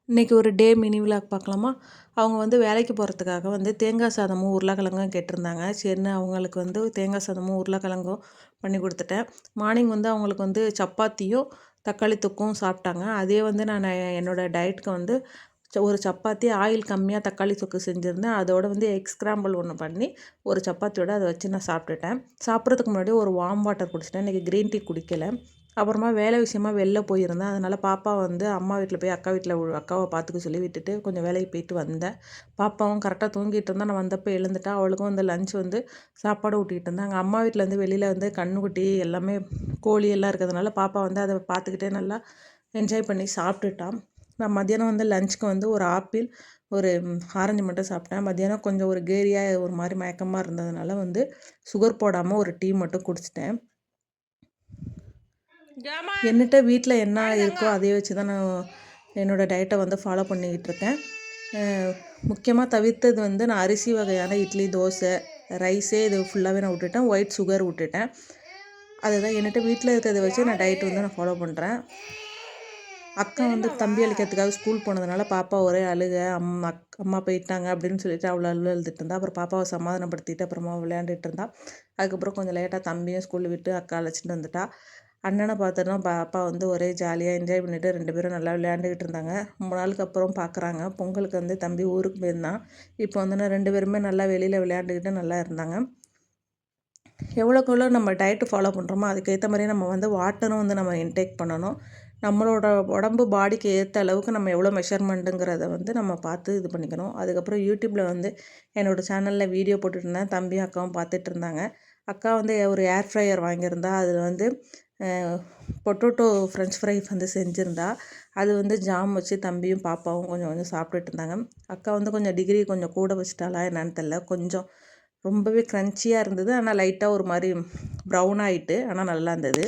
இன்றைக்கி ஒரு டே mini vlog பார்க்கலாமா? அவங்க வந்து வேலைக்கு போகிறதுக்காக வந்து தேங்காய் சாதமும் உருளைக்கிழங்கும் கேட்டிருந்தாங்க. சரின்னு அவங்களுக்கு வந்து தேங்காய் சாதமும் உருளைக்கிழங்கும் பண்ணி கொடுத்துட்டேன். மார்னிங் வந்து அவங்களுக்கு வந்து சப்பாத்தியும் தக்காளி தொக்கும் சாப்பிட்டாங்க. அதே வந்து நான் என்னோடய டயட்டுக்கு வந்து ஒரு சப்பாத்தி ஆயில் கம்மியாக தக்காளி தொக்கு செஞ்சுருந்தேன். அதோடு வந்து எக் ஸ்க்ராம்பிள் ஒன்று பண்ணி ஒரு சப்பாத்தியோடு அதை வச்சு நான் சாப்பிட்டுட்டேன். சாப்பிட்றதுக்கு முன்னாடி ஒரு வார்ம் வாட்டர் குடிச்சிட்டேன். இன்றைக்கி க்ரீன் டீ குடிக்கலை. அப்புறமா வேலை விஷயமா வெளில போயிருந்தேன். அதனால் பாப்பா வந்து அம்மா வீட்டில் போய் அக்கா வீட்டில் அக்காவை பார்த்துக்க சொல்லி விட்டுட்டு கொஞ்சம் வேலைக்கு போயிட்டு வந்தேன். பாப்பாவும் கரெக்டாக தூங்கிட்டு இருந்தால் நான் வந்தப்போ எழுந்துட்டா. அவளுக்கும் வந்து லஞ்ச் வந்து சாப்பாடு ஊட்டிகிட்டு இருந்தேன். அங்கே அம்மா வீட்டில் வந்து வெளியில் வந்து கன்றுக்குட்டி எல்லாமே கோழி எல்லாம் இருக்கிறதுனால பாப்பா வந்து அதை பார்த்துக்கிட்டே நல்லா என்ஜாய் பண்ணி சாப்பிட்டுட்டான். நான் மத்தியானம் வந்து லஞ்சுக்கு வந்து ஒரு ஆப்பிள் ஒரு ஆரஞ்சு மட்டும் சாப்பிட்டேன். மத்தியானம் கொஞ்சம் ஒரு கேரியாக ஒரு மாதிரி மயக்கமாக இருந்ததுனால வந்து சுகர் போடாமல் ஒரு டீ மட்டும் குடிச்சிட்டேன். என்னட்ட வீட்டில் என்ன இருக்கோ அதே வச்சு தான் நான் என்னோடய டயட்டை வந்து ஃபாலோ பண்ணிக்கிட்டு இருக்கேன். முக்கியமாக தவிர்த்தது வந்து நான் அரிசி வகையான இட்லி, தோசை, ரைஸே இது ஃபுல்லாகவே நான் விட்டுட்டேன். ஒயிட் சுகர் விட்டுட்டேன். அதுதான் என்னட்ட வீட்டில் இருக்கிறத வச்சு நான் டயட் வந்து நான் ஃபாலோ பண்ணுறேன். அக்கா வந்து தம்பி அழைக்கிறதுக்காக ஸ்கூல் போனதுனால பாப்பா ஒரே அழுக. அம்மா போயிட்டாங்க அப்படின்னு சொல்லிட்டு அவ்வளோ அழுதுட்டு இருந்தா. அப்புறம் பாப்பாவை சமாதானப்படுத்திட்டு அப்புறமா விளையாண்டுட்டு இருந்தா. அதுக்கப்புறம் கொஞ்சம் லேட்டாக தம்பியும் ஸ்கூலில் விட்டு அக்கா அழைச்சிட்டு வந்துட்டா. அண்ணனை பார்த்தோன்னா பாப்பா வந்து ஒரே ஜாலியாக என்ஜாய் பண்ணிவிட்டு 2 பேரும் நல்லா விளையாண்டுக்கிட்டு இருந்தாங்க. ரொம்ப நாளுக்கு அப்புறம் பார்க்குறாங்க. பொங்கலுக்கு வந்து தம்பி ஊருக்கு போயிருந்தான். இப்போ வந்து 2 பேருமே நல்லா வெளியில் விளையாண்டுக்கிட்டு நல்லா இருந்தாங்க. எவ்வளோக்கு எவ்வளோ நம்ம டயட்டு ஃபாலோ பண்ணுறோமோ அதுக்கேற்ற மாதிரி நம்ம வந்து வாட்டரும் வந்து நம்ம இன்டேக் பண்ணணும். நம்மளோட உடம்பு பாடிக்கு ஏற்ற அளவுக்கு நம்ம எவ்வளோ மெஷர்மெண்ட்டுங்கிறத வந்து நம்ம பார்த்து இது பண்ணிக்கணும். அதுக்கப்புறம் யூடியூப்பில் வந்து என்னோடய சேனலில் வீடியோ போட்டுட்ருந்தேன். தம்பியும் அக்காவும் பார்த்துட்டு இருந்தாங்க. அக்கா வந்து ஒரு ஏர் ஃப்ரையர் வாங்கியிருந்தா. அதில் வந்து பொட்டோட்டோ ஃப்ரெஞ்ச் ஃப்ரை வந்து செஞ்சுருந்தா. அது வந்து ஜாம் வச்சு தம்பியும் பாப்பாவும் கொஞ்சம் கொஞ்சம் சாப்பிட்டுட்டு இருந்தாங்க. அக்கா வந்து கொஞ்சம் டிகிரி கொஞ்சம் கூட வச்சுட்டாளா என்னன்னு தெரில. கொஞ்சம் ரொம்பவே க்ரன்ச்சியாக இருந்தது. ஆனால் லைட்டாக ஒரு மாதிரி ப்ரௌன் ஆகிட்டு ஆனால் நல்லா இருந்தது.